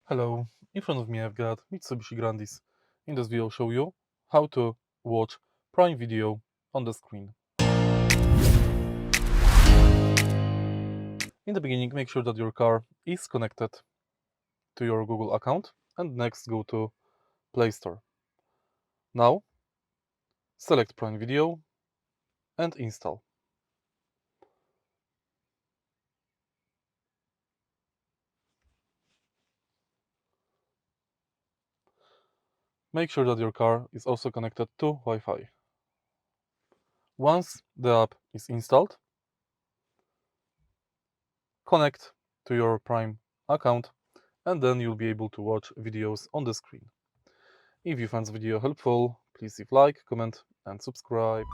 Hello, in front of me I've got MITSUBISHI Grandis. In this video I'll show you how to watch Prime Video on the screen. In the beginning, make sure that your car is connected to your Google account, and next go to Play Store. Now select Prime Video and install. Make sure that your car is also connected to Wi-Fi. Once the app is installed, connect to your Prime account, and then you'll be able to watch videos on the screen. If you found the video helpful, please leave like, comment and subscribe.